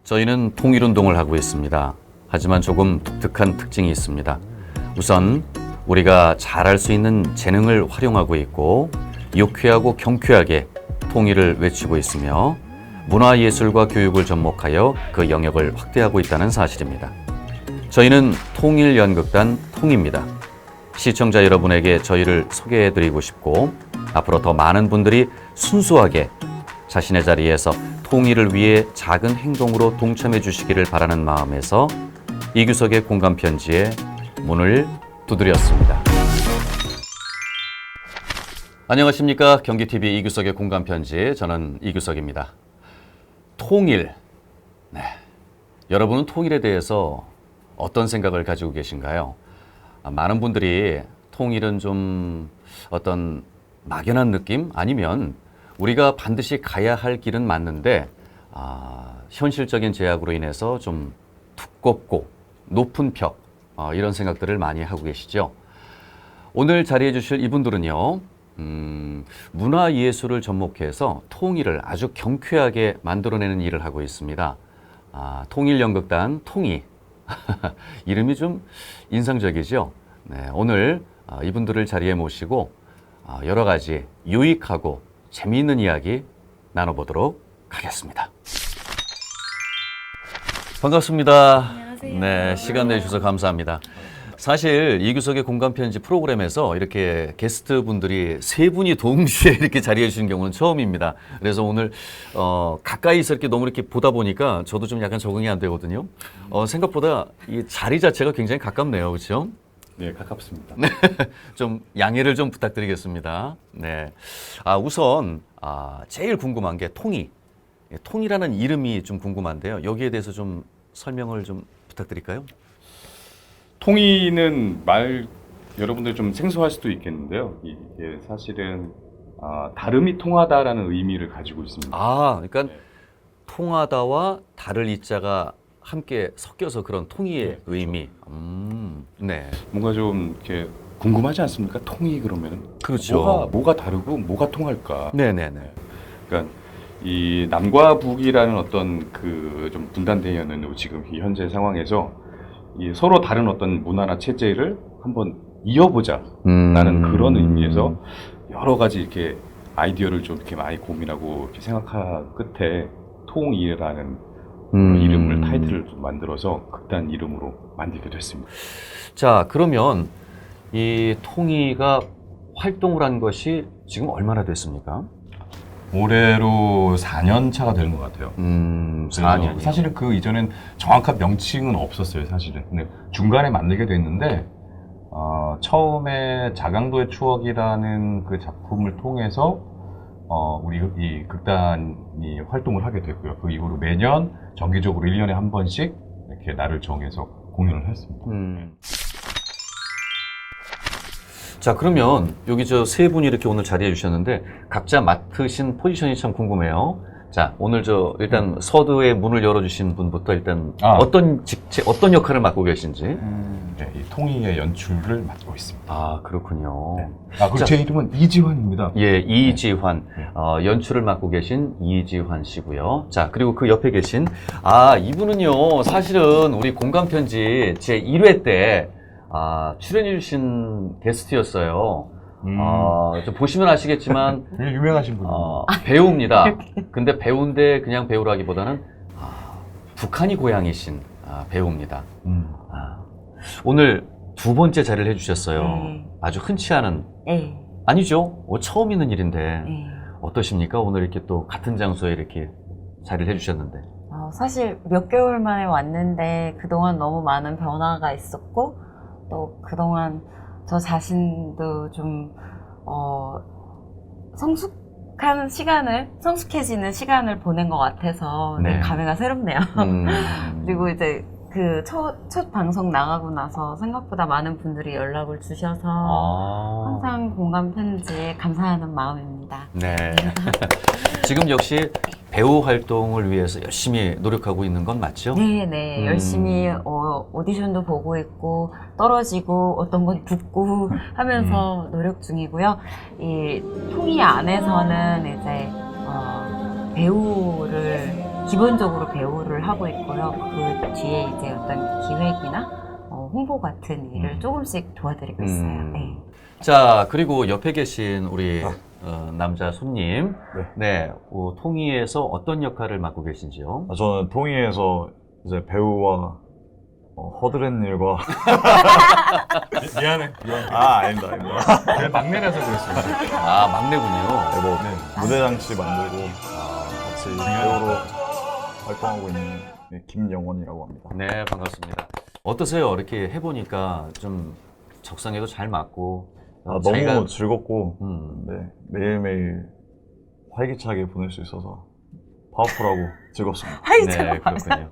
저희는 통일운동을 하고 있습니다. 하지만 조금 독특한 특징이 있습니다. 우선 우리가 잘할 수 있는 재능을 활용하고 있고 유쾌하고 경쾌하게 통일을 외치고 있으며 문화예술과 교육을 접목하여 그 영역을 확대하고 있다는 사실입니다. 저희는 통일연극단 통입니다. 시청자 여러분에게 저희를 소개해드리고 싶고 앞으로 더 많은 분들이 순수하게 자신의 자리에서 통일을 위해 작은 행동으로 동참해 주시기를 바라는 마음에서 이규석의 공감편지에 문을 두드렸습니다. 안녕하십니까. 경기TV 이규석의 공감편지, 저는 이규석입니다. 통일. 네. 여러분은 통일에 대해서 어떤 생각을 가지고 계신가요? 많은 분들이 통일은 좀 어떤 막연한 느낌? 아니면 우리가 반드시 가야 할 길은 맞는데 현실적인 제약으로 인해서 좀 두껍고 높은 벽, 이런 생각들을 많이 하고 계시죠. 오늘 자리해 주실 이분들은요, 문화예술을 접목해서 통일을 아주 경쾌하게 만들어내는 일을 하고 있습니다. 통일연극단 통이. 이름이 좀 인상적이죠. 네, 오늘 이분들을 자리에 모시고 여러 가지 유익하고 재미있는 이야기 나눠보도록 하겠습니다. 반갑습니다. 안녕하세요. 네, 시간 내주셔서 감사합니다. 사실 이규석의 공감편지 프로그램에서 이렇게 게스트 분들이 세 분이 동시에 이렇게 자리해 주시는 경우는 처음입니다. 그래서 오늘 가까이서 이렇게 너무 이렇게 보다 보니까 저도 좀 약간 적응이 안 되거든요. 생각보다 이 자리 자체가 굉장히 가깝네요, 그렇죠? 네, 가깝습니다. 네, 좀 양해를 좀 부탁드리겠습니다. 네, 우선 제일 궁금한 게 통이. 통이라는 이름이 좀 궁금한데요. 여기에 대해서 좀 설명을 좀 부탁드릴까요? 통이는 여러분들 좀 생소할 수도 있겠는데요. 이게 사실은 다름이 통하다라는 의미를 가지고 있습니다. 그러니까 네. 통하다와 다를 이자가 함께 섞여서 그런 통이의 네, 그렇죠. 의미. 네. 뭔가 좀 이렇게 궁금하지 않습니까? 통이 그러면은 그렇죠. 뭐가 다르고 뭐가 통할까? 네네네. 그러니까 이 남과 북이라는 어떤 그 좀 분단되어 있는 지금 이 현재 상황에서 이 서로 다른 어떤 문화나 체제를 한번 이어보자 라는 그런 의미에서 여러 가지 이렇게 아이디어를 좀 이렇게 많이 고민하고 이렇게 생각한 끝에 통일이라는 이름을 타이틀을 좀 만들어서 극단 이름으로 만들게 됐습니다. 자, 그러면 이 통이가 활동을 한 것이 지금 얼마나 됐습니까? 올해로 4년 차가 되는 것 같아요. 4년. 사실은 그 이전엔 정확한 명칭은 없었어요, 사실은. 근데 중간에 만들게 됐는데, 처음에 자강도의 추억이라는 그 작품을 통해서, 우리 이 극단이 활동을 하게 됐고요. 그 이후로 매년 정기적으로 1년에 한 번씩 이렇게 날을 정해서 공연을 했습니다. 자, 그러면 여기 저 세 분이 이렇게 오늘 자리해 주셨는데 각자 맡으신 포지션이 참 궁금해요. 자, 오늘 일단 서두에 문을 열어주신 분부터 일단 어떤 역할을 맡고 계신지. 네, 이 통이의 연출을 맡고 있습니다. 그렇군요. 네. 그리고 제 이름은 이지환입니다. 예, 이지환. 네. 연출을 맡고 계신 이지환 씨고요. 자, 그리고 그 옆에 계신, 이분은요, 사실은 우리 공감편지 제 1회 때, 출연해주신 게스트였어요. 좀 보시면 아시겠지만, 되게 유명하신 분이에요. 배우입니다. 근데 배우인데 그냥 배우라기보다는, 북한이 고향이신 배우입니다. 오늘 두 번째 자리를 해주셨어요. 네. 아주 흔치 않은, 네. 아니죠. 처음 있는 일인데 네. 어떠십니까? 오늘 이렇게 또 같은 장소에 이렇게 자리를 해주셨는데. 사실 몇 개월 만에 왔는데 그동안 너무 많은 변화가 있었고 또 그동안 저 자신도 좀 성숙해지는 시간을 보낸 것 같아서 네. 감회가 새롭네요. 그리고 이제 그 첫 방송 나가고 나서 생각보다 많은 분들이 연락을 주셔서 항상 공감 편지에 감사하는 마음입니다. 네. 지금 역시 배우 활동을 위해서 열심히 노력하고 있는 건 맞죠? 네, 열심히 오디션도 보고 있고 떨어지고 어떤 건 붙고 하면서 노력 중이고요. 이 통이 안에서는 이제 배우를 기본적으로 배우를 하고 있고요. 그 뒤에 이제 어떤 기획이나 홍보 같은 일을 조금씩 도와드리고 있어요. 네. 자, 그리고 옆에 계신 우리 남자 손님, 네, 통이에서 어떤 역할을 맡고 계신지요? 저는 통이에서 이제 배우와 허드렛 일과 미안해. 아닙니다. 내 막내라서 그랬습니다. 아, 막내군요. 뭐 무대 장치 만들고 같이 배우로 활동하고 있는 김영원이라고 합니다. 네, 반갑습니다. 어떠세요? 이렇게 해보니까 좀 적성에도 잘 맞고 너무 자기가- 즐겁고 네, 매일매일 활기차게 보낼 수 있어서 파워풀하고 즐겁습니다. 네, 그렇군요.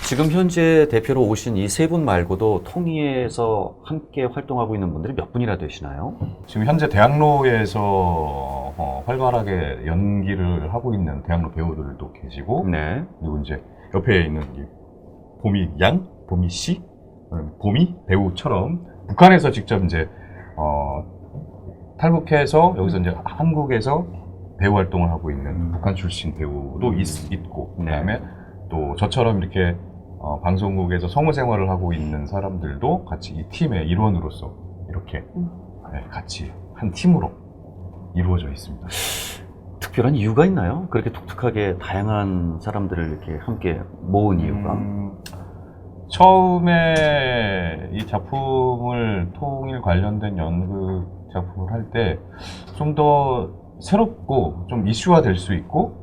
지금 현재 대표로 오신 이 세 분 말고도 통이에서 함께 활동하고 있는 분들이 몇 분이나 되시나요? 지금 현재 대학로에서 활발하게 연기를 하고 있는 대학로 배우들도 계시고 네. 그리고 이제 옆에 있는 이 보미 양, 보미 씨, 보미 배우처럼 북한에서 직접 이제 탈북해서 여기서 이제 한국에서 배우 활동을 하고 있는 북한 출신 배우도 있고 그다음에 또 저처럼 이렇게 방송국에서 성우 생활을 하고 있는 사람들도 같이 이 팀의 일원으로서 이렇게 같이 한 팀으로 이루어져 있습니다. 특별한 이유가 있나요? 그렇게 독특하게 다양한 사람들을 이렇게 함께 모은 이유가? 처음에 이 작품을 통일 관련된 연극 작품을 할 때 좀 더 새롭고 좀 이슈화 될 수 있고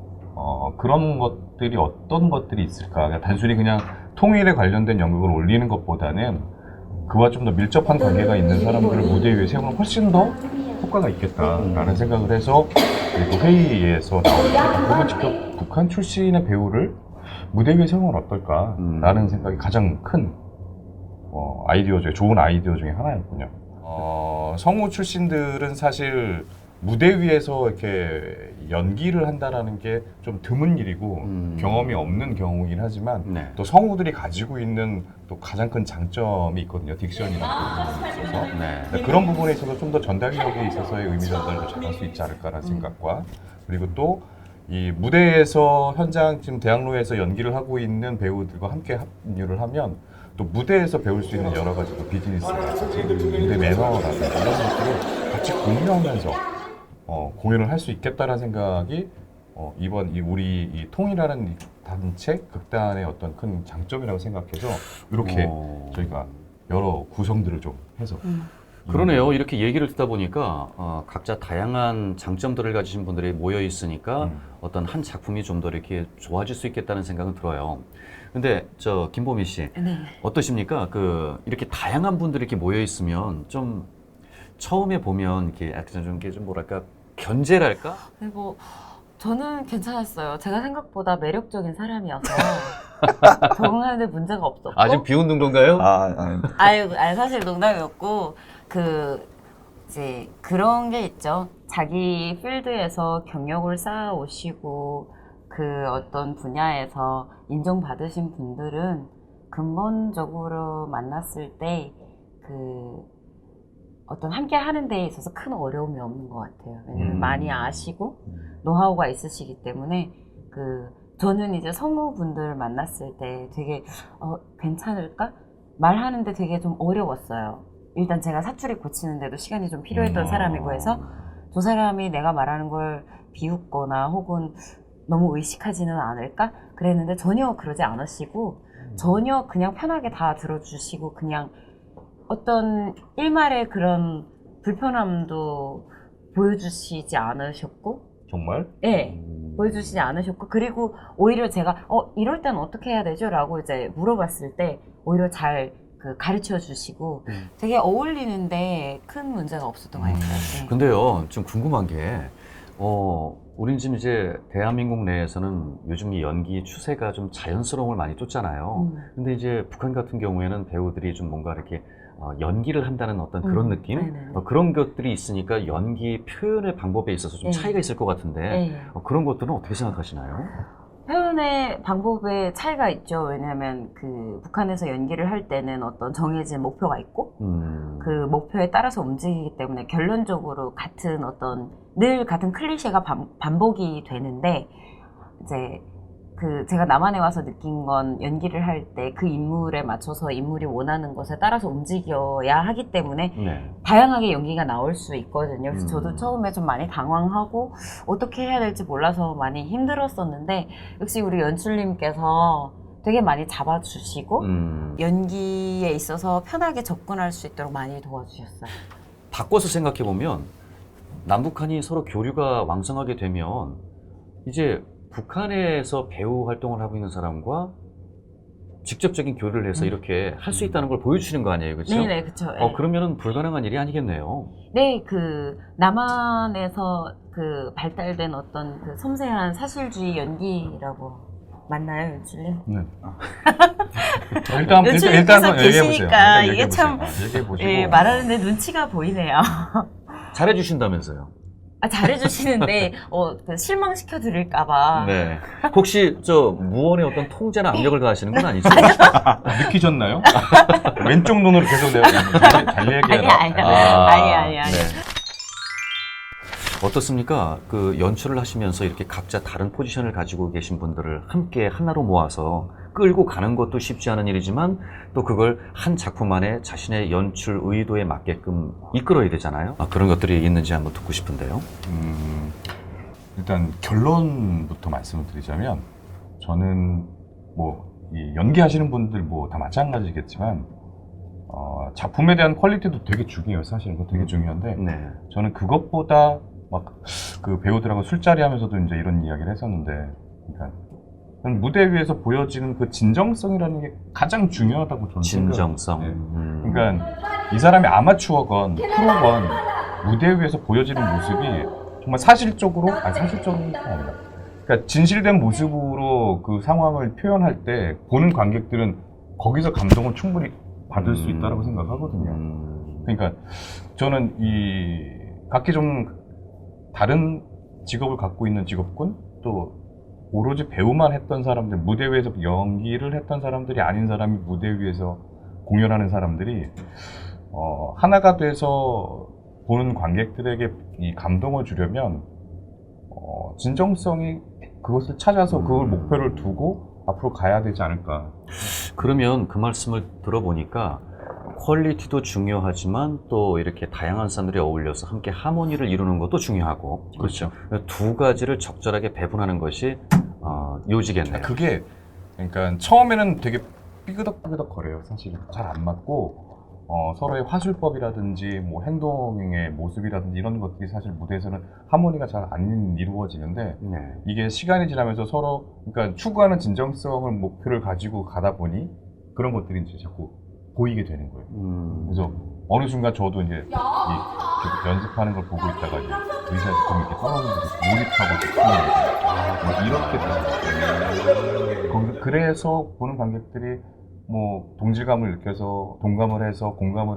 그런 것들이 어떤 것들이 있을까? 그러니까 단순히 그냥 통일에 관련된 연극을 올리는 것보다는 그와 좀 더 밀접한 관계가 있는 사람들을 무대 위에 세우면 훨씬 더 효과가 있겠다라는 생각을 해서 그 회의에서 나오는데 그러면 직접 북한 출신의 배우를 무대 위에 세우면 어떨까라는 생각이 가장 큰 아이디어 중에 좋은 아이디어 중에 하나였군요. 성우 출신들은 사실 무대 위에서 이렇게 연기를 한다라는 게 좀 드문 일이고 경험이 없는 경우이긴 하지만 네. 또 성우들이 가지고 있는 또 가장 큰 장점이 있거든요. 딕션이라는 부분이 있어서 네. 그런 부분에 있어서 좀 더 전달력에 있어서의 의미 전달도 잘할 수 있지 않을까라는 생각과 그리고 또 이 무대에서 현장 지금 대학로에서 연기를 하고 있는 배우들과 함께 합류를 하면 또 무대에서 배울 수 있는 여러 가지 비즈니스라든지 무대 매너라든지 이런 것들을 같이 공유하면서 공연을 할 수 있겠다라는 생각이 이번 우리 이 통일하는 이 단체 극단의 어떤 큰 장점이라고 생각해서 이렇게 저희가 여러 구성들을 좀 해서 그러네요. 이렇게 얘기를 듣다 보니까 각자 다양한 장점들을 가지신 분들이 모여 있으니까 어떤 한 작품이 좀 더 이렇게 좋아질 수 있겠다는 생각은 들어요. 근데 김보미 씨 네. 어떠십니까? 이렇게 다양한 분들이 이렇게 모여 있으면 좀 처음에 보면 이렇게 약간 좀 뭐랄까 견제랄까? 그리고 저는 괜찮았어요. 제가 생각보다 매력적인 사람이어서 적응하는데 문제가 없었고. 지금 비웃는 건가요? 아유, 사실 농담이었고 이제 그런 게 있죠. 자기 필드에서 경력을 쌓아 오시고 그 어떤 분야에서 인정받으신 분들은 근본적으로 만났을 때 어떤 함께 하는 데에 있어서 큰 어려움이 없는 것 같아요. 왜냐면 많이 아시고 노하우가 있으시기 때문에 저는 이제 성우분들 만났을 때 되게 괜찮을까? 말하는데 되게 좀 어려웠어요. 일단 제가 사투리 고치는데도 시간이 좀 필요했던 사람이고 해서 저 사람이 내가 말하는 걸 비웃거나 혹은 너무 의식하지는 않을까? 그랬는데 전혀 그러지 않으시고 전혀 그냥 편하게 다 들어주시고 그냥 어떤 일말의 그런 불편함도 보여주시지 않으셨고 정말 네, 보여주시지 않으셨고 그리고 오히려 제가 이럴 땐 어떻게 해야 되죠? 라고 이제 물어봤을 때 오히려 잘 가르쳐 주시고 되게 어울리는데 큰 문제가 없었던 것 같아요. 네. 근데요, 좀 궁금한 게, 우린 지금 이제 대한민국 내에서는 요즘 이 연기 추세가 좀 자연스러움을 많이 쫓잖아요. 근데 이제 북한 같은 경우에는 배우들이 좀 뭔가 이렇게 연기를 한다는 어떤 그런 느낌? 네네. 그런 것들이 있으니까 연기 표현의 방법에 있어서 좀 네. 차이가 있을 것 같은데, 네. 그런 것들은 어떻게 생각하시나요? 표현의 방법에 차이가 있죠. 왜냐하면 북한에서 연기를 할 때는 어떤 정해진 목표가 있고 그 목표에 따라서 움직이기 때문에 결론적으로 같은 어떤 늘 같은 클리셰가 반복이 되는데 이제 제가 남한에 와서 느낀 건 연기를 할 때 그 인물에 맞춰서 인물이 원하는 것에 따라서 움직여야 하기 때문에 네. 다양하게 연기가 나올 수 있거든요. 그래서 저도 음. 처음에 좀 많이 당황하고 어떻게 해야 될지 몰라서 많이 힘들었었는데 역시 우리 연출님께서 되게 많이 잡아주시고 연기에 있어서 편하게 접근할 수 있도록 많이 도와주셨어요. 바꿔서 생각해 보면 남북한이 서로 교류가 왕성하게 되면 이제 북한에서 배우 활동을 하고 있는 사람과 직접적인 교류를 해서 이렇게 할 수 있다는 걸 보여주시는 거 아니에요, 그렇죠? 네네, 그쵸. 네. 그러면은 불가능한 일이 아니겠네요. 네, 남한에서 발달된 어떤 섬세한 사실주의 연기라고 맞나요, 연출님? 네. 일단 연출님께서 한번 얘기해 보세요. 계시니까 이게 참 얘기해 보시고. 예, 말하는데 눈치가 보이네요. 잘해주신다면서요? 잘해주시는데 실망시켜 드릴까봐. 네. 혹시 무언의 어떤 통제나 압력을 가하시는 건 아니죠? 느끼셨나요? 왼쪽 눈으로 계속 내가 잘 얘기해라. 아니. 네. 어떻습니까? 연출을 하시면서 이렇게 각자 다른 포지션을 가지고 계신 분들을 함께 하나로 모아서 끌고 가는 것도 쉽지 않은 일이지만 또 그걸 한 작품 안에 자신의 연출 의도에 맞게끔 이끌어야 되잖아요. 그런 것들이 있는지 한번 듣고 싶은데요. 일단 결론부터 말씀을 드리자면 저는 이 연기하시는 분들 다 마찬가지겠지만 작품에 대한 퀄리티도 되게 중요해요. 사실은 그거 되게 중요한데 네. 저는 그것보다 배우들하고 술자리 하면서도 이제 이런 이야기를 했었는데, 그러니까 무대 위에서 보여지는 그 진정성이라는 게 가장 중요하다고 저는 진정성. 생각해요. 그러니까 이 사람이 아마추어건 프로건 무대 위에서 보여지는 모습이 정말 사실적으로 아니라, 그러니까 진실된 모습으로 그 상황을 표현할 때 보는 관객들은 거기서 감동을 충분히 받을 수 있다고 생각하거든요. 그러니까 저는 각기 좀 다른 직업을 갖고 있는 직업군, 또 오로지 배우만 했던 사람들, 무대 위에서 연기를 했던 사람들이 아닌 사람이 무대 위에서 공연하는 사람들이 하나가 돼서 보는 관객들에게 이 감동을 주려면 진정성이 그것을 찾아서 그걸 목표를 두고 앞으로 가야 되지 않을까. 그러면 그 말씀을 들어보니까 퀄리티도 중요하지만 또 이렇게 다양한 사람들이 어울려서 함께 하모니를 이루는 것도 중요하고, 그렇죠. 두 가지를 적절하게 배분하는 것이 요지겠네요. 그게 그러니까 처음에는 되게 삐그덕삐그덕 거려요. 사실 잘 안 맞고 서로의 화술법이라든지 행동의 모습이라든지 이런 것들이 사실 무대에서는 하모니가 잘 안 이루어지는데 네. 이게 시간이 지나면서 서로 그러니까 추구하는 진정성을 목표를 가지고 가다 보니 그런 것들이 이제 자꾸 보이게 되는 거예요. 그래서 어느 순간 저도 이제 이렇게 연습하는 걸 보고 있다가 이제 의사에서 좀 이렇게 떨어지면서 몰입하고 이렇게 되는 거예요. 그래서 보는 관객들이 동질감을 느껴서 동감을 해서 공감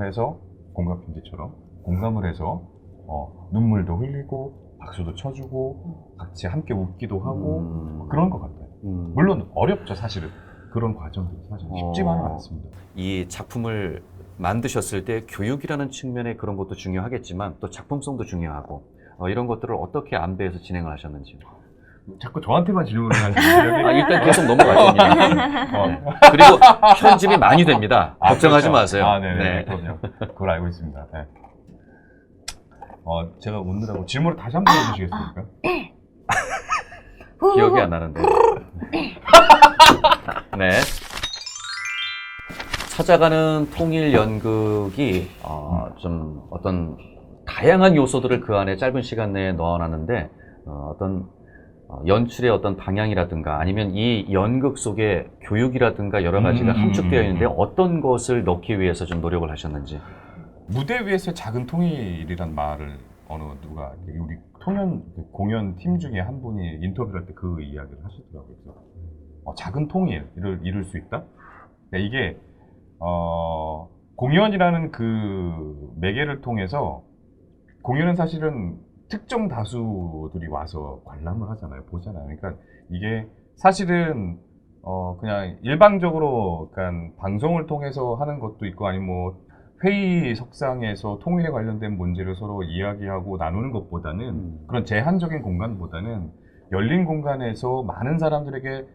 편지처럼 공감을 해서 눈물도 흘리고 박수도 쳐주고 같이 함께 웃기도 하고 그런 것 같아요. 물론 어렵죠, 사실은. 그런 과정들이 사실 쉽지만은 않습니다. 이 작품을 만드셨을 때 교육이라는 측면에 그런 것도 중요하겠지만 또 작품성도 중요하고 이런 것들을 어떻게 안배해서 진행을 하셨는지요? 자꾸 저한테만 질문을 하시는데 일단 계속 넘어가겠네요. 그리고 편집이 많이 됩니다. 걱정하지 그렇죠. 마세요. 네네. 그럼요. 그걸 알고 있습니다. 네. 제가 웃느라고 질문을 다시 한번 해주시겠습니까? 기억이 안 나는데. 네. 찾아가는 통일 연극이 좀 어떤 다양한 요소들을 그 안에 짧은 시간 내에 넣어놨는데 어떤 연출의 어떤 방향이라든가 아니면 이 연극 속에 교육이라든가 여러 가지가 함축되어 있는데 어떤 것을 넣기 위해서 좀 노력을 하셨는지. 무대 위에서의 작은 통일이란 말을 누가 우리 공연 팀 중에 한 분이 인터뷰를 할 때 그 이야기를 하시더라고요. 그래서 작은 통일을 이룰 수 있다? 그러니까 이게 공연이라는 그 매개를 통해서 공연은 사실은 특정 다수들이 와서 관람을 하잖아요, 보잖아요. 그러니까 이게 사실은 그냥 일방적으로 그러니까 방송을 통해서 하는 것도 있고 아니면 회의석상에서 통일에 관련된 문제를 서로 이야기하고 나누는 것보다는 그런 제한적인 공간보다는 열린 공간에서 많은 사람들에게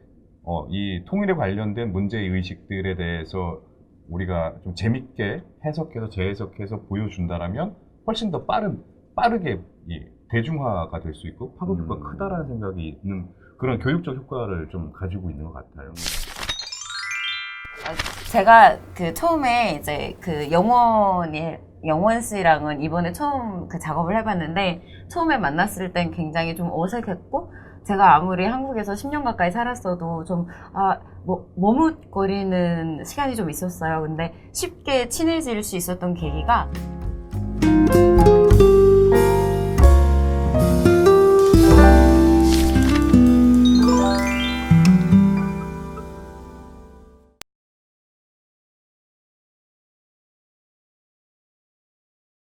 이 통일에 관련된 문제의식들에 대해서 우리가 좀 재밌게 해석해서 재해석해서 보여준다라면 훨씬 더 빠르게 이 대중화가 될 수 있고 파급 효과가 크다라는 생각이 있는 그런 교육적 효과를 좀 가지고 있는 것 같아요. 제가 그 처음에 이제 그 영원 씨랑은 이번에 처음 그 작업을 해봤는데 처음에 만났을 땐 굉장히 좀 어색했고 제가 아무리 한국에서 10년 가까이 살았어도 좀 머뭇거리는 시간이 좀 있었어요. 근데 쉽게 친해질 수 있었던 계기가